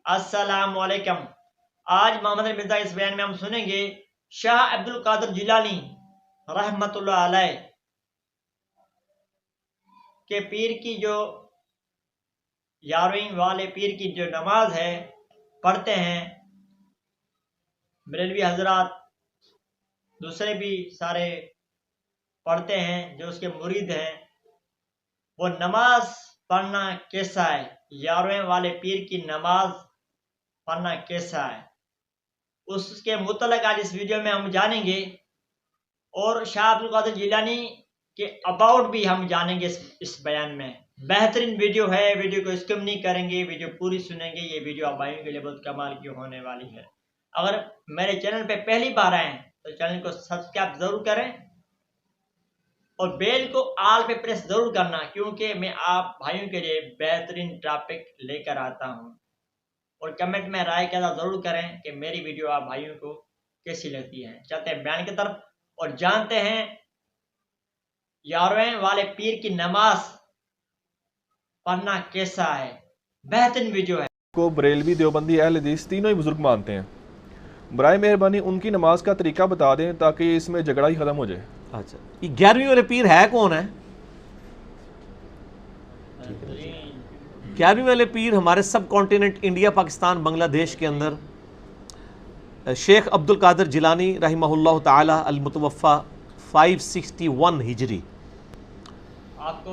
السلام علیکم۔ آج محمد مرزا اس بیان میں ہم سنیں گے شاہ عبد القادر جیلانی رحمۃ اللہ علیہ کے پیر کی جو 11ویں والے پیر کی جو نماز ہے پڑھتے ہیں، بریلوی حضرات دوسرے بھی سارے پڑھتے ہیں جو اس کے مرید ہیں، وہ نماز پڑھنا کیسا ہے، 11ویں والے پیر کی نماز پڑھنا کیسا ہے، اس کے متعلق آج اس ویڈیو میں ہم جانیں گے، اور شاہ عبد القادر جیلانی کے اباؤٹ بھی ہم جانیں گے اس بیان میں۔ بہترین ویڈیو ہے، ویڈیو کو اسکپ نہیں کریں گے، ویڈیو پوری سنیں گے۔ یہ ویڈیو آپ بھائیوں کے لیے بہت کمال کی ہونے والی ہے۔ اگر میرے چینل پہ پہلی بار آئے ہیں تو چینل کو سبسکرائب ضرور کریں اور بیل کو آل پہ پریس ضرور کرنا، کیونکہ میں آپ بھائیوں کے لیے بہترین ٹاپک لے کر آتا ہوں۔ اور کمنٹ میں رائے کا ضرور کریں کہ میری ویڈیو آپ بھائیوں کو کیسی لگتی ہے۔ چلتے ہیں بیان کی طرف اور جانتے ہیں 11ویں والے پیر کی نماز پڑھنا کیسا ہے۔ بہترین ویڈیو ہے۔ کو بریلوی، دیوبندی، اہل حدیث تینوں ہی بزرگ مانتے ہیں۔ برائے مہربانی ان کی نماز کا طریقہ بتا دیں تاکہ اس میں جھگڑا ہی ختم ہو جائے۔ اچھا، یہ 11ویں والے پیر ہے کون ہے؟ 11ویں والے پیر ہمارے سب کانٹیننٹ انڈیا، پاکستان، بنگلہ دیش کے اندر شیخ عبد القادر جیلانی رحمہ اللہ تعالی المتوفی 561 ہجری۔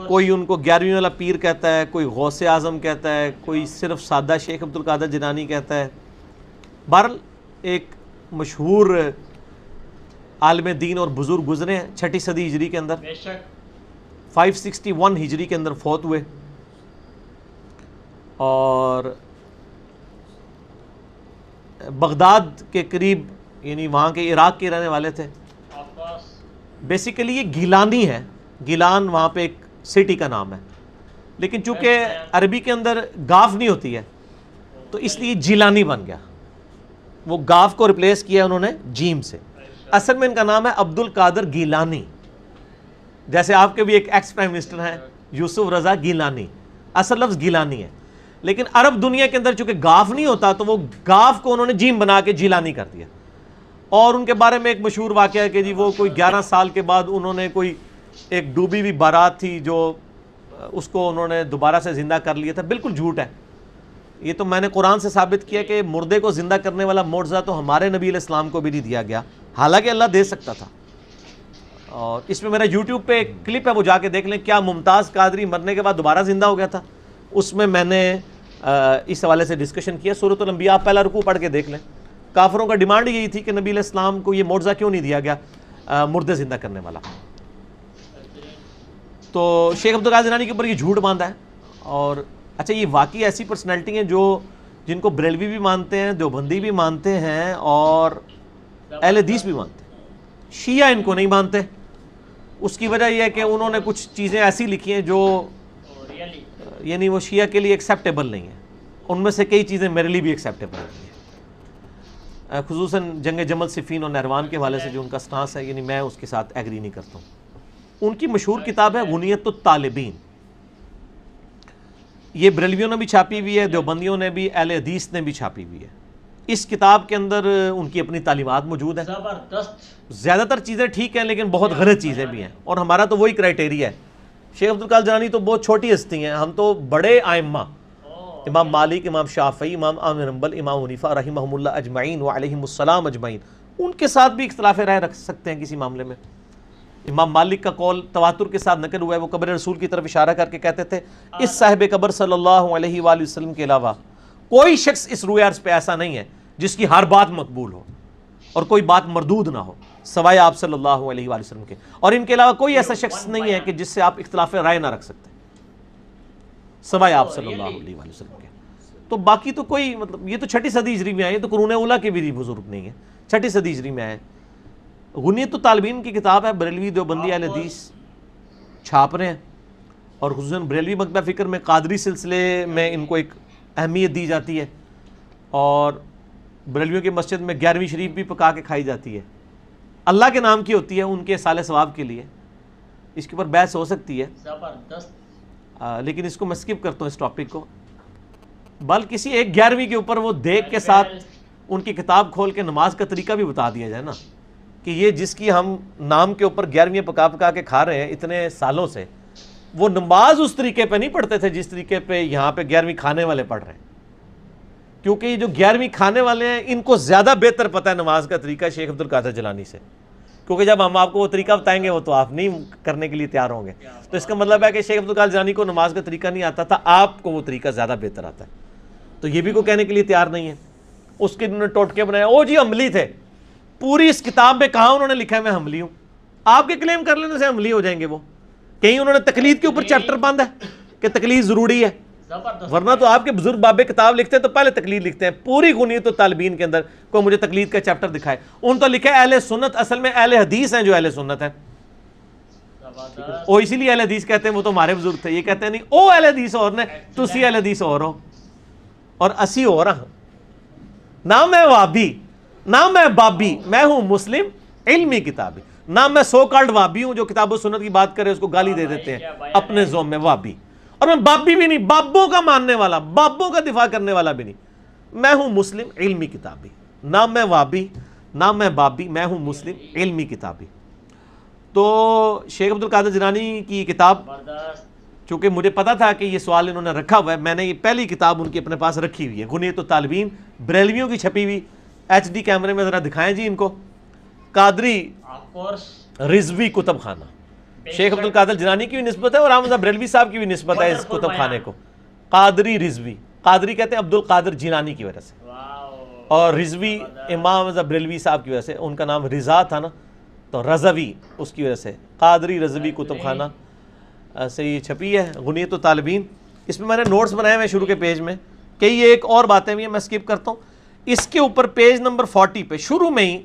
کوئی ان کو 11ویں والا پیر کہتا ہے، کوئی غوث اعظم کہتا ہے، کوئی صرف سادہ شیخ عبد القادر جیلانی کہتا ہے۔ بہرحال ایک مشہور عالم دین اور بزرگ گزرے ہیں 6 صدی ہجری کے اندر، 561 ہجری کے اندر فوت ہوئے، اور بغداد کے قریب، یعنی وہاں کے عراق کے رہنے والے تھے۔ بیسیکلی یہ گیلانی ہے، گیلان وہاں پہ ایک سٹی کا نام ہے، لیکن چونکہ عربی کے اندر گاف نہیں ہوتی ہے تو اس لیے جیلانی بن گیا، وہ گاف کو ریپلیس کیا انہوں نے جیم سے۔ اصل میں ان کا نام ہے عبد القادر گیلانی، جیسے آپ کے بھی ایک ایکس پرائم منسٹر ہیں یوسف رضا گیلانی، اصل لفظ گیلانی ہے، لیکن عرب دنیا کے اندر چونکہ گاف نہیں ہوتا تو وہ گاف کو انہوں نے جیم بنا کے جیلانی کر دیا۔ اور ان کے بارے میں ایک مشہور واقعہ ہے کہ جی وہ کوئی 11 سال کے بعد انہوں نے کوئی ایک ڈوبی ہوئی بارات تھی جو اس کو انہوں نے دوبارہ سے زندہ کر لیا تھا۔ بالکل جھوٹ ہے یہ، تو میں نے قرآن سے ثابت کیا کہ مردے کو زندہ کرنے والا معجزہ تو ہمارے نبی علیہ السلام کو بھی نہیں دیا گیا، حالانکہ اللہ دے سکتا تھا۔ اور اس میں میرا یوٹیوب پہ ایک کلپ ہے، وہ جا کے دیکھ لیں، کیا ممتاز قادری مرنے کے بعد دوبارہ زندہ ہو گیا تھا۔ اس میں میں نے اس حوالے سے ڈسکشن کیا۔ سورۃ الانبیاء آپ پہلا رکوع پڑھ کے دیکھ لیں۔ کافروں کا ڈیمانڈ یہی تھی کہ نبی علیہ السلام کو یہ معجزہ کیوں نہیں دیا گیا مردے زندہ کرنے والا۔ تو شیخ عبد القادر جیلانی کے اوپر یہ جھوٹ باندھا ہے۔ اور اچھا، یہ واقعی ایسی پرسنالٹی ہیں جو جن کو بریلوی بھی مانتے ہیں، دیوبندی بھی مانتے ہیں، اور اہل حدیث بھی مانتے ہیں۔ شیعہ ان کو نہیں مانتے۔ اس کی وجہ یہ ہے کہ انہوں نے کچھ چیزیں ایسی لکھی ہیں جو یعنی وہ شیعہ کے لیے ایکسیپٹیبل نہیں ہیں۔ ان میں سے کئی چیزیں میرے لیے بھی ایکسیپٹیبل نہیں ہیں، خصوصاً جنگ جمل، صفین اور نہروان کے حوالے سے جو ان کا سٹانس ہے، یعنی میں اس کے ساتھ ایگری نہیں کرتا ہوں۔ ان کی مشہور کتاب ہے غنیۃ الطالبین، یہ بریلویوں نے بھی چھاپی ہوئی ہے، دیوبندیوں نے بھی، اہل حدیث نے بھی چھاپی ہوئی ہے۔ اس کتاب کے اندر ان کی اپنی تعلیمات موجود ہیں۔ زبردست، زیادہ تر چیزیں ٹھیک ہیں لیکن بہت غلط چیزیں بھی ہیں، اور ہمارا تو وہی کرائٹیریا ہے۔ شیخ عبد القادر جیلانی تو بہت چھوٹی ہستی ہیں، ہم تو بڑے ائمہ، امام مالک، امام شافعی، امام احمد بن حنبل، امام حنیفہ رحمہم اللہ اجمعین وعلیہم السلام اجمعین، ان کے ساتھ بھی اختلاف رائے رکھ سکتے ہیں کسی معاملے میں۔ امام مالک کا قول تواتر کے ساتھ نقل ہوا ہے، وہ قبر رسول کی طرف اشارہ کر کے کہتے تھے اس صاحب قبر صلی اللہ علیہ وآلہ وسلم کے علاوہ کوئی شخص اس روئے عرض پہ ایسا نہیں ہے جس کی ہر بات مقبول ہو اور کوئی بات مردود نہ ہو سوائے آپ صلی اللہ علیہ وآلہ وسلم کے، اور ان کے علاوہ کوئی ایسا شخص نہیں ہے کہ جس سے آپ اختلاف رائے نہ رکھ سکتے سوائے آپ صلی اللہ علیہ وآلہ وسلم کے۔ تو باقی تو کوئی مطلب، یہ تو 6 صدی ہجری میں آئے، تو قرون اولیٰ کے بھی بزرگ نہیں ہیں، 6 صدی ہجری میں آئے۔ غنیۃ الطالبین کی کتاب ہے، بریلوی، دیوبندی، اہل حدیث چھاپ رہے ہیں، اور خصوصاً بریلوی مکتبہ فکر میں قادری سلسلے میں ان کو ایک اہمیت دی جاتی ہے، اور بریلویوں کی مسجد میں 11ویں شریف بھی پکا کے کھائی جاتی ہے، اللہ کے نام کی ہوتی ہے، ان کے صالح ثواب کے لیے۔ اس کے اوپر بحث ہو سکتی ہے، زبردست، لیکن اس کو میں سکپ کرتا ہوں اس ٹاپک کو۔ بل کسی ایک 11ویں کے اوپر وہ دیکھ کے ساتھ ان کی کتاب کھول کے نماز کا طریقہ بھی بتا دیا جائے نا، کہ یہ جس کی ہم نام کے اوپر 11ویں پکا پکا کے کھا رہے ہیں اتنے سالوں سے، وہ نماز اس طریقے پہ نہیں پڑھتے تھے جس طریقے پہ یہاں پہ 11ویں کھانے والے پڑھ رہے ہیں، کیونکہ یہ جو 11ویں کھانے والے ہیں ان کو زیادہ بہتر پتہ ہے نماز کا طریقہ شیخ عبد القادر جیلانی سے، کیونکہ جب ہم آپ کو وہ طریقہ بتائیں گے وہ تو آپ نہیں کرنے کے لیے تیار ہوں گے. تو اس کا مطلب ہے کہ شیخ عبد القادر جیلانی کو نماز کا طریقہ نہیں آتا تھا، آپ کو وہ طریقہ زیادہ بہتر آتا ہے. تو یہ بھی کوئی کہنے کے لیے تیار نہیں ہے. اس کے انہوں نے ٹوٹکے بنایا، او جی حملی تھے. پوری اس کتاب میں کہاں انہوں نے لکھا ہے میں حملی ہوں؟ آپ کے کلیم کر لینے سے حملی ہو جائیں گے وہ. کہیں انہوں نے تقلید کے اوپر چیپٹر بند ہے کہ تقلید ضروری ہے، ورنہ تو آپ کے بزرگ بابے کتاب لکھتے ہیں تو پہلے تقلید لکھتے ہیں. پوری غنیت الطالبین کے اندر کوئی مجھے تقلید کا چیپٹر دکھائے. ان تو لکھا ہے اہل سنت، اصل میں اہل حدیث ہیں جو اہل سنت ہیں. وہ اسی لیے اہل حدیث کہتے ہیں، وہ تو ہمارے بزرگ تھے. یہ کہتے ہیں نہیں او اہل حدیث اور نے، تسی اہل حدیث اور ہو اور اسی اور ہاں. نہ میں وابی نہ میں بابی، میں ہوں مسلم علمی کتابی. نہ میں سو کالڈ وابی ہوں جو کتاب و سنت کی بات کرے اس کو گالی دے دیتے ہیں اپنے زوم میں وابی. اور میں بابی بھی نہیں، بابوں کا ماننے والا، بابوں کا دفاع کرنے والا بھی نہیں. میں ہوں مسلم علمی کتابی. نہ میں وابی نہ میں بابی، میں ہوں مسلم علمی کتابی. تو شیخ عبد القادر جیلانی کی کتاب، چونکہ مجھے پتا تھا کہ یہ سوال انہوں نے رکھا ہوا ہے، میں نے یہ پہلی کتاب ان کی اپنے پاس رکھی ہوئی ہے، غنیت الطالبین، بریلویوں کی چھپی ہوئی. HD کیمرے میں ذرا دکھائیں جی ان کو. قادری رضوی کتب خانہ، شیخ عبد القادر جیلانی کی بھی نسبت ہے اور احمد بریلوی صاحب کی بھی نسبت ہے اس کتب خانے کو. قادری رضوی، قادری کہتے ہیں عبد القادر جیلانی کی وجہ سے، اور رضوی امام احمد بریلوی صاحب کی وجہ سے. ان کا نام رضا تھا نا تو رضوی اس کی وجہ سے. قادری رضوی کتب خانہ سے یہ چھپی ہے غنیت الطالبین. اس میں نے نوٹس بنائے ہوئے شروع کے پیج میں. کئی ایک اور باتیں بھی ہیں میں سکپ کرتا ہوں. اس کے اوپر پیج نمبر 40 پہ شروع میں ہی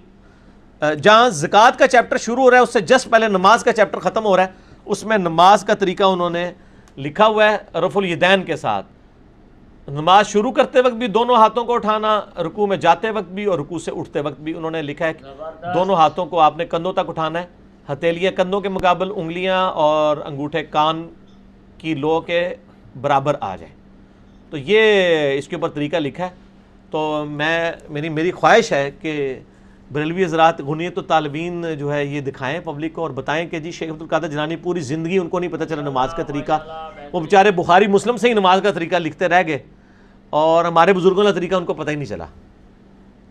جہاں زکوٰۃ کا چیپٹر شروع ہو رہا ہے اس سے جسٹ پہلے نماز کا چیپٹر ختم ہو رہا ہے. اس میں نماز کا طریقہ انہوں نے لکھا ہوا ہے رفع الیدین کے ساتھ. نماز شروع کرتے وقت بھی دونوں ہاتھوں کو اٹھانا، رکوع میں جاتے وقت بھی اور رکوع سے اٹھتے وقت بھی. انہوں نے لکھا ہے کہ دونوں ہاتھوں کو آپ نے کندھوں تک اٹھانا ہے، ہتھیلیاں کندھوں کے مقابل، انگلیاں اور انگوٹھے کان کی لو کے برابر آ جائیں. تو یہ اس کے اوپر طریقہ لکھا ہے. تو میری خواہش ہے کہ بریلوی حضرات غنیت الطالبین جو ہے یہ دکھائیں پبلک کو اور بتائیں کہ جی شیخ عبد القادر جیلانی پوری زندگی ان کو نہیں پتہ چلا نماز کا طریقہ. وہ بیچارے بخاری مسلم سے ہی نماز کا طریقہ لکھتے رہ گئے اور ہمارے بزرگوں کا طریقہ ان کو پتہ ہی نہیں چلا.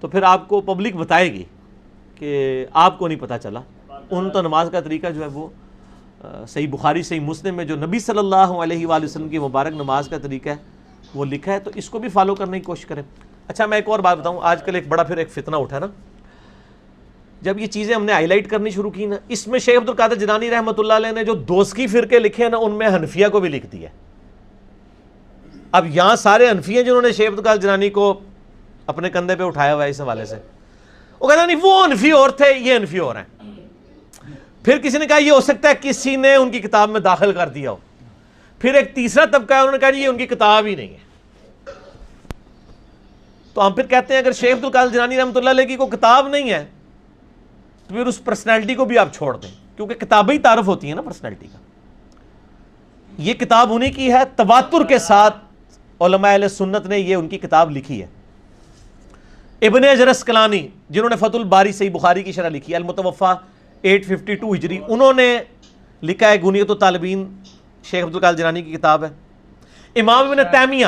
تو پھر آپ کو پبلک بتائے گی کہ آپ کو نہیں پتہ چلا. ان تو نماز کا طریقہ جو ہے وہ صحیح بخاری صحیح مسلم میں جو نبی صلی اللہ علیہ وآلہ وسلم کی مبارک نماز کا طریقہ ہے وہ لکھا ہے. تو اس کو بھی فالو کرنے کی کوشش کریں. اچھا میں ایک اور بات بتاؤں. آج کل ایک بڑا پھر ایک فتنہ اٹھا نا، جب یہ چیزیں ہم نے ہائی لائٹ کرنی شروع کی نا، اس میں شیخ عبد القادر جیلانی رحمۃ اللہ علیہ نے جو دوسکی فرقے لکھے ہیں نا ان میں حنفیہ کو بھی لکھ دیا. اب یہاں سارے حنفی ہیں جنہوں نے شیخ عبد القادر جیلانی کو اپنے کندھے پہ اٹھایا ہوا ہے اس حوالے سے. وہ کہتا نہیں وہ حنفی اور تھے یہ حنفی اور ہیں. پھر کسی نے کہا یہ ہو سکتا ہے کسی نے ان کی کتاب میں داخل کر دیا ہو. پھر ایک تیسرا طبقہ ہے انہوں نے کہا یہ ان کی کتاب ہی نہیں ہے. تو ہم پھر کہتے ہیں اگر شیخ عبد القادر جیلانی رحمۃ اللہ علیہ کی کوئی کتاب نہیں ہے تو پھر اس پرسنالٹی کو بھی آپ چھوڑ دیں، کیونکہ کتابیں ہی تعارف ہوتی ہیں نا پرسنالٹی کا. یہ کتاب انہی کی ہے، تواتر کے ساتھ علماء اہل سنت نے یہ ان کی کتاب لکھی ہے. ابن حجر اسقلانی جنہوں نے فتح الباری صحیح بخاری کی شرح لکھی ہے، المتوفا 852 ہجری، انہوں نے لکھا ہے غنیت الطالبین، شیخ عبد القادر جیلانی کی کتاب ہے. امام ابن تیمیہ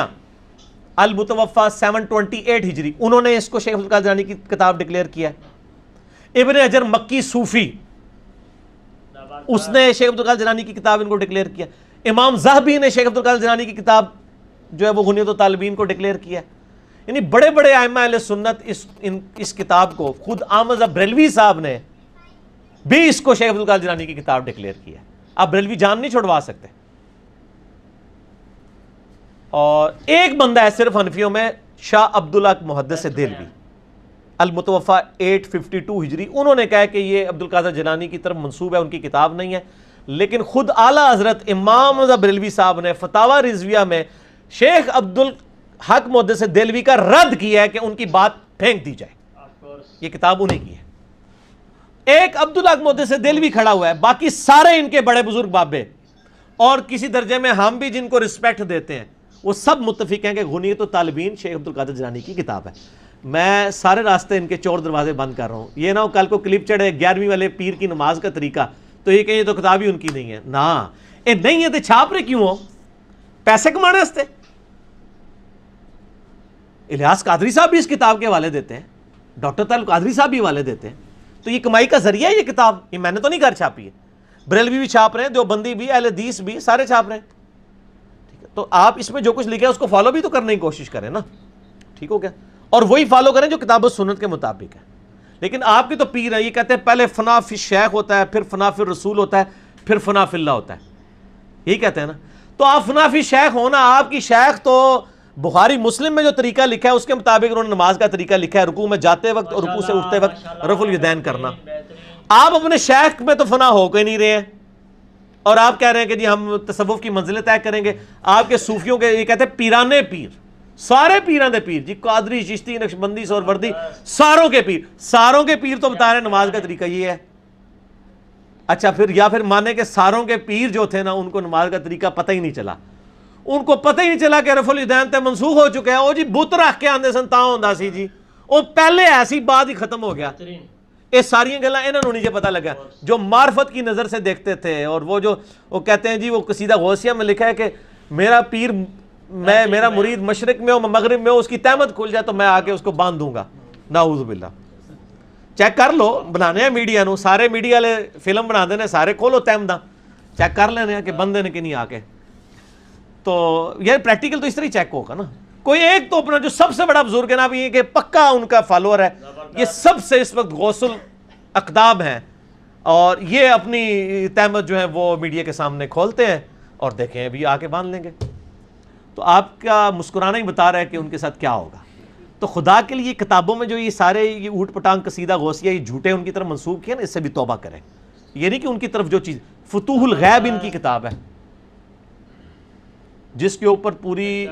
المتوفا 728 ہجری، انہوں نے اس کو شیخ عبد القادر جیلانی کی کتاب ڈکلیئر کیا ہے. ابن حجر مکی صوفی اس نے شیخ عبد القادر جیلانی کی کتاب ان کو ڈکلیئر کیا. امام ذہبی نے شیخ عبد القادر جیلانی کی کتاب جو ہے وہ غنیت الطالبین کو ڈکلیئر کیا. یعنی بڑے بڑے ائمہ اہل سنت اس کتاب کو، خود احمد بریلوی صاحب نے بھی اس کو شیخ عبد القادر جیلانی کی کتاب ڈکلیئر کیا. آپ بریلوی جان نہیں چھوڑوا سکتے. اور ایک بندہ ہے صرف حنفیوں میں، شاہ عبداللہ محدث دہلوی المتوفا 852 ہجری، انہوں نے کہا کہ یہ عبد القادر جیلانی کی طرف منسوب ہے، ان کی کتاب نہیں ہے. لیکن خود اعلیٰ حضرت امام بریلوی صاحب نے فتاوی رضویہ میں شیخ عبد الحق محدث دہلوی کا رد کیا ہے کہ ان کی بات پھینک دی جائے. یہ کتاب انہیں کی ہے. ایک عبدالحق محدث دہلوی کھڑا ہوا ہے، باقی سارے ان کے بڑے بزرگ بابے اور کسی درجے میں ہم بھی جن کو رسپیکٹ دیتے ہیں وہ سب متفق ہیں کہ غنیۃ الطالبین شیخ عبد القادر جیلانی کی کتاب ہے. میں سارے راستے ان کے چور دروازے بند کر رہا ہوں. یہ نہ ہو کل کو کلپ چڑھے 11ویں والے پیر کی نماز کا طریقہ تو یہ کہ یہ تو کتاب ہی ان کی نہیں ہے. نہ یہ نہیں ہے تو چھاپ رہے کیوں ہو؟ پیسے کمانے واسطے. الیاس قادری صاحب بھی اس کتاب کے حوالے دیتے ہیں, ڈاکٹر طارق قادری صاحب بھی حوالے دیتے ہیں. تو یہ کمائی کا ذریعہ ہے یہ کتاب, یہ میں نے تو نہیں گھر چھاپی ہے. بریلوی بھی چھاپ رہے ہیں, دیوبندی بھی, اہل حدیث بھی, سارے چھاپ رہے ہیں. ٹھیک ہے, تو آپ اس میں جو کچھ لکھا ہے اس کو فالو بھی تو کرنے کی کوشش کریں نا. ٹھیک ہو گیا, اور وہی فالو کریں جو کتاب و سنت کے مطابق ہے. لیکن آپ کی تو پیر ہیں, یہ کہتے ہیں پہلے فنا فی الشیخ ہوتا ہے, پھر فنا فی الرسول ہوتا ہے, پھر فنا فی اللہ ہوتا ہے. یہی کہتے ہیں نا. تو آپ فنا فی شیخ ہونا, آپ کی شیخ تو بخاری مسلم میں جو طریقہ لکھا ہے اس کے مطابق انہوں نے نماز کا طریقہ لکھا ہے, رکوع میں جاتے وقت اور رکوع سے اٹھتے وقت رفع الیدین کرنا. آپ اپنے شیخ میں تو فنا ہو کے نہیں رہے ہیں, اور آپ کہہ رہے ہیں کہ جی ہم تصوف کی منزلیں طے کریں گے. آپ کے صوفیوں کے یہ کہتے ہیں پیرانے پیر, سارے پیران دے پیر, جی قادری, چشتی, نقشبندی, سہروردی, ساروں کے پیر. ساروں کے پیر تو بتا رہے ہیں نماز کا طریقہ یہ ہے. اچھا پھر یا پھر مانے کہ ساروں کے پیر جو تھے نا ان کو نماز کا طریقہ پتہ ہی نہیں چلا. ان کو پتہ ہی نہیں چلا کہ رفع الیدین تے منسوخ ہو چکے ہیں. او جی بت رکھ کے آندے سن تاں ہوندا سی جی, او پہلے ایسی بات ہی ختم ہو گیا. یہ ساری گلاں انہاں نوں نہیں پتہ لگا جو معرفت کی نظر سے دیکھتے تھے. اور وہ جو وہ کہتے ہیں جی وہ قصیدہ غوثیہ میں لکھا ہے کہ میرا پیر, میں میرا مرید مشرق میں ہو مغرب میں ہو, اس کی تہمت کھل جائے تو میں آ کے اس کو باندھ دوں گا. نعوذ باللہ. چیک کر لو, بنانے ہیں میڈیا نو, سارے میڈیا والے فلم بنا دینے, سارے کھولو تہمتاں, چیک کر لینے کہ بندے نے کہ نہیں آ کے. تو یہ پریکٹیکل تو اس طرح ہی چیک ہوگا نا. کوئی ایک تو اپنا جو سب سے بڑا بزرگ ہے نا یہ کہ پکا ان کا فالوور ہے, یہ سب سے اس وقت غوث الاقدام ہیں, اور یہ اپنی تہمت جو ہے وہ میڈیا کے سامنے کھولتے ہیں اور دیکھیں ابھی آ کے باندھ لیں گے. تو آپ کا مسکرانا ہی بتا رہا ہے کہ ان کے ساتھ کیا ہوگا. تو خدا کے لیے کتابوں میں جو یہ سارے یہ اوٹ پٹانگ قصیدہ غوثیہ یہ جھوٹے ان کی طرف منسوب کیے نا, اس سے بھی توبہ کریں. یہ نہیں کہ ان کی طرف جو چیز, فتوح الغیب ان کی کتاب ہے جس کے اوپر پوری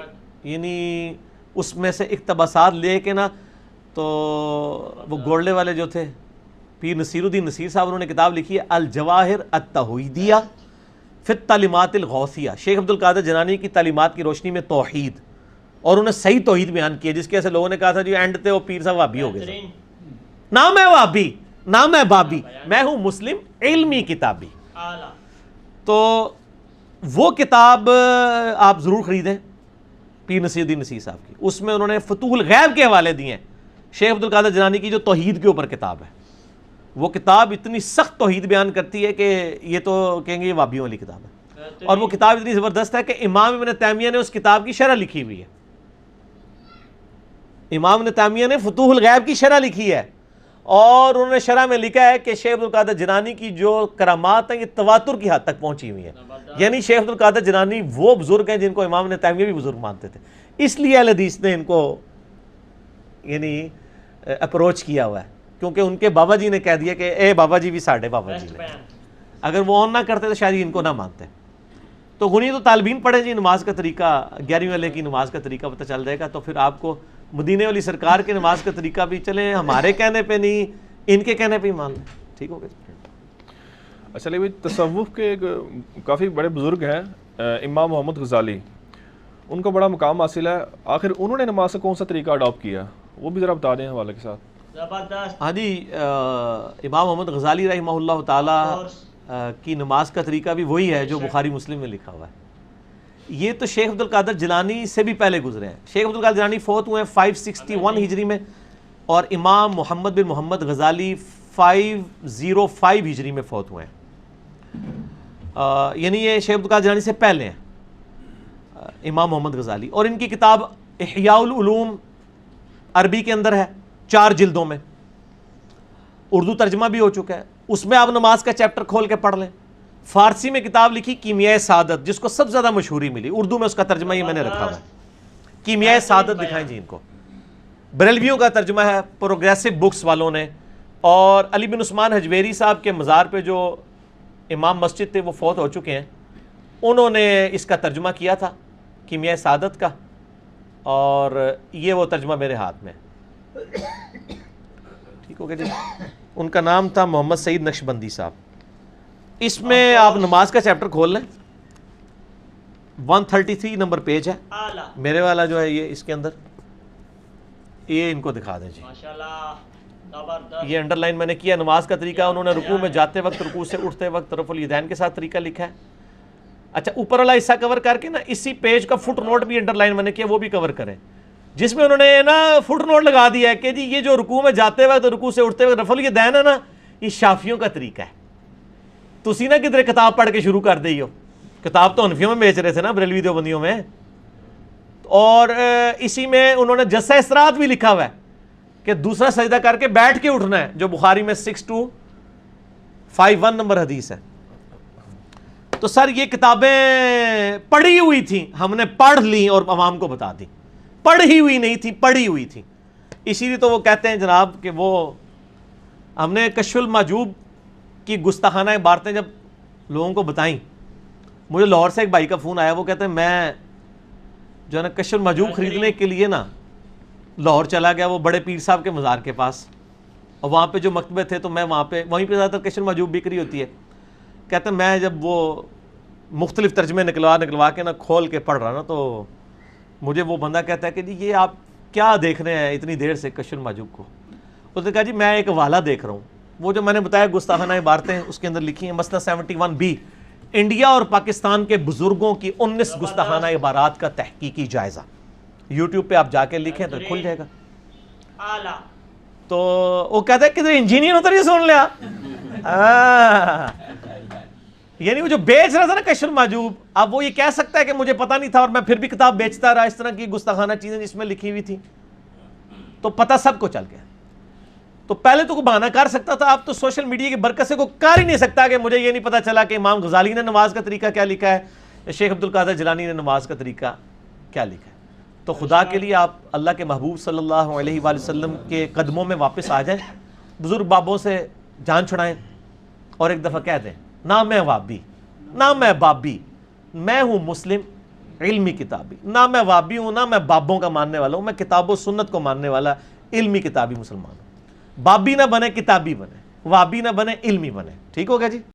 یعنی اس میں سے اقتباسات لے کے نا, تو وہ گولڈے والے جو تھے پیر نصیر الدین نصیر صاحب, انہوں نے کتاب لکھی ہے الجواہر التوحیدیہ فی التعلیمات الغوثیہ, شیخ عبد القادر جیلانی کی تعلیمات کی روشنی میں توحید, اور انہیں صحیح توحید بیان کیا, جس کے ایسے لوگوں نے کہا تھا جی اینڈ تے وہ پیر صاحب وہابی ہو گئے. نہ میں وہابی, نہ میں بابی, میں ہوں مسلم علمی کتابی. تو وہ کتاب آپ ضرور خریدیں پیر نصیر الدین نصیر صاحب کی. اس میں انہوں نے فتوح الغیب کے حوالے دیے ہیں. شیخ عبد القادر جیلانی کی جو توحید کے اوپر کتاب ہے, وہ کتاب اتنی سخت توحید بیان کرتی ہے کہ یہ تو کہیں گے یہ وہابیوں والی کتاب ہے. اور وہ کتاب اتنی زبردست ہے کہ امام ابن تیمیہ نے اس کتاب کی شرح لکھی ہوئی ہے. امام ابن تیمیہ نے فتوح الغیب کی شرح لکھی ہے, اور انہوں نے شرح میں لکھا ہے کہ شیخ عبد القادر جیلانی کی جو کرامات ہیں یہ تواتر کی حد تک پہنچی ہوئی ہیں. یعنی شیخ عبد القادر جیلانی وہ بزرگ ہیں جن کو امام ابن تیمیہ بھی بزرگ مانتے تھے. اس لیے اہل حدیث نے ان کو یعنی اپروچ کیا ہوا ہے, کیونکہ ان کے بابا جی نے کہہ دیا کہ اے بابا جی بھی ساڑھے بابا جی نے, اگر وہ آن نہ کرتے تو شاید ان کو نہ مانتے. تو غنیۃ الطالبین پڑھیں جی, نماز کا طریقہ 11ویں والے کی نماز کا طریقہ پتہ چل جائے گا. تو پھر آپ کو مدینے والی سرکار کے نماز کا طریقہ بھی چلیں, ہمارے کہنے پہ نہیں ان کے کہنے پہ ہی مان لیں. ٹھیک ہو گیا. اچھا لیکن تصوف کے کافی بڑے بزرگ ہیں, امام محمد غزالی, ان کو بڑا مقام حاصل ہے. آخر انہوں نے نماز کا کون سا طریقہ اڈاپٹ کیا, وہ بھی ذرا بتا دیں حوالے کے ساتھ. ہاں جی, امام محمد غزالی رحمہ اللہ تعالیٰ کی نماز کا طریقہ بھی وہی ہے جو بخاری مسلم میں لکھا ہوا ہے. یہ تو شیخ عبد القادر جیلانی سے بھی پہلے گزرے ہیں. شیخ عبد القادر جیلانی فوت ہوئے ہیں 561 ہجری میں, اور امام محمد بن محمد غزالی 505 ہجری میں فوت ہوئے ہیں. یعنی یہ شیخ عبد القادر جیلانی سے پہلے ہیں امام محمد غزالی. اور ان کی کتاب احیاء العلوم عربی کے اندر ہے 4 جلدوں میں, اردو ترجمہ بھی ہو چکا ہے. اس میں آپ نماز کا چیپٹر کھول کے پڑھ لیں. فارسی میں کتاب لکھی کیمیائے سعادت, جس کو سب سے زیادہ مشہوری ملی. اردو میں اس کا ترجمہ یہ میں نے رکھا ہوا ہے, کیمیائے سعادت دکھائیں جی ان کو. بریلویوں کا ترجمہ ہے پروگریسو بکس والوں نے. اور علی بن عثمان حجویری صاحب کے مزار پہ جو امام مسجد تھے وہ فوت ہو چکے ہیں, انہوں نے اس کا ترجمہ کیا تھا کیمیائے سعادت کا, اور یہ وہ ترجمہ میرے ہاتھ میں. ٹھیک ہو گیا جی. ان کا نام تھا محمد سعید نقشبندی صاحب. اس میں آپ نماز کا چیپٹر کھول لیں, 133 نمبر پیج ہے اعلیٰ میرے والا جو ہے، یہ اس کے اندر یہ ان کو دکھا دیں جی. ماشاءاللہ زبردست. یہ انڈر لائن میں نے کیا نماز کا طریقہ. انہوں نے رکوع میں جاتے وقت، رکوع سے اٹھتے وقت رفع الیدین کے ساتھ طریقہ لکھا ہے. اچھا اوپر والا حصہ کور کر کے نا اسی پیج کا فٹ نوٹ بھی انڈر لائن میں نے کیا، وہ بھی کور کریں، جس میں انہوں نے نا فٹ نوٹ لگا دیا ہے کہ جی یہ جو رکوع میں جاتے وقت، رکوع سے اٹھتے وقت رفع الیدین ہے نا، یہ شافیوں کا طریقہ ہے. تسی نا کدھر کتاب پڑھ کے شروع کر دی ہو، کتاب تو حنفیوں میں بیچ رہے تھے نا، بریلوی دیوبندیوں میں. اور اسی میں انہوں نے جسہ استراحت بھی لکھا ہوا ہے کہ دوسرا سجدہ کر کے بیٹھ کے اٹھنا ہے، جو بخاری میں 6251 نمبر حدیث ہے. تو سر یہ کتابیں پڑھی ہوئی تھیں، ہم نے پڑھ لی اور عوام کو بتا دی. پڑھی ہوئی نہیں تھی، پڑھی ہوئی تھی. اسی لیے تو وہ کہتے ہیں جناب کہ وہ ہم نے کشف المحجوب کی گستاخانہ عبارتیں جب لوگوں کو بتائیں. مجھے لاہور سے ایک بھائی کا فون آیا، وہ کہتے ہیں میں جو ہے نا کشف المحجوب خریدنے کے لیے نا لاہور چلا گیا، وہ بڑے پیر صاحب کے مزار کے پاس، اور وہاں پہ جو مکتبے تھے تو میں وہیں پہ زیادہ تر کشف المحجوب بک رہی ہوتی ہے. کہتے ہیں میں جب وہ مختلف ترجمے نکلوا کے نا کھول کے پڑھ رہا نا، تو مجھے وہ بندہ کہتا ہے کہ جی یہ آپ کیا دیکھ رہے ہیں اتنی دیر سے کشف المحجوب کو؟ اس نے کہا جی میں ایک حوالہ دیکھ رہا ہوں، وہ جو میں نے بتایا گستاخانہ عبارتیں اس کے اندر لکھی ہیں، مسئلہ 71B، انڈیا اور پاکستان کے بزرگوں کی 19 گستاخانہ عبارات کا تحقیقی جائزہ. یوٹیوب پہ آپ جا کے لکھیں تو کھل جائے گا. اعلیٰ. تو وہ کہتا ہے کہ انجینئر ہوتا یہ سن لیا. یعنی وہ جو بیچ رہا تھا نا کشف المحجوب، اب وہ یہ کہہ سکتا ہے کہ مجھے پتہ نہیں تھا اور میں پھر بھی کتاب بیچتا رہا، اس طرح کی گستاخانہ چیزیں جس میں لکھی ہوئی تھی، تو پتہ سب کو چل گیا. تو پہلے تو کوئی بہانہ کر سکتا تھا، اب تو سوشل میڈیا کی برکت سے کوئی کر ہی نہیں سکتا کہ مجھے یہ نہیں پتہ چلا کہ امام غزالی نے نماز کا طریقہ کیا لکھا ہے، شیخ عبدالقادر جیلانی نے نماز کا طریقہ کیا لکھا ہے. تو خدا کے لیے آپ اللہ کے محبوب صلی اللہ علیہ وآلہ وسلم کے قدموں میں واپس آ جائیں، بزرگ بابوں سے جان چھڑائیں، اور ایک دفعہ کہہ دیں نہ میں وابی، نہ میں بابی، میں ہوں مسلم علمی کتابی. نہ میں وابی ہوں، نہ میں بابوں کا ماننے والا ہوں، میں کتاب و سنت کو ماننے والا علمی کتابی مسلمان ہوں. بابی نہ بنے، کتابی بنے، وابی نہ بنے، علمی بنے. ٹھیک ہو گیا جی.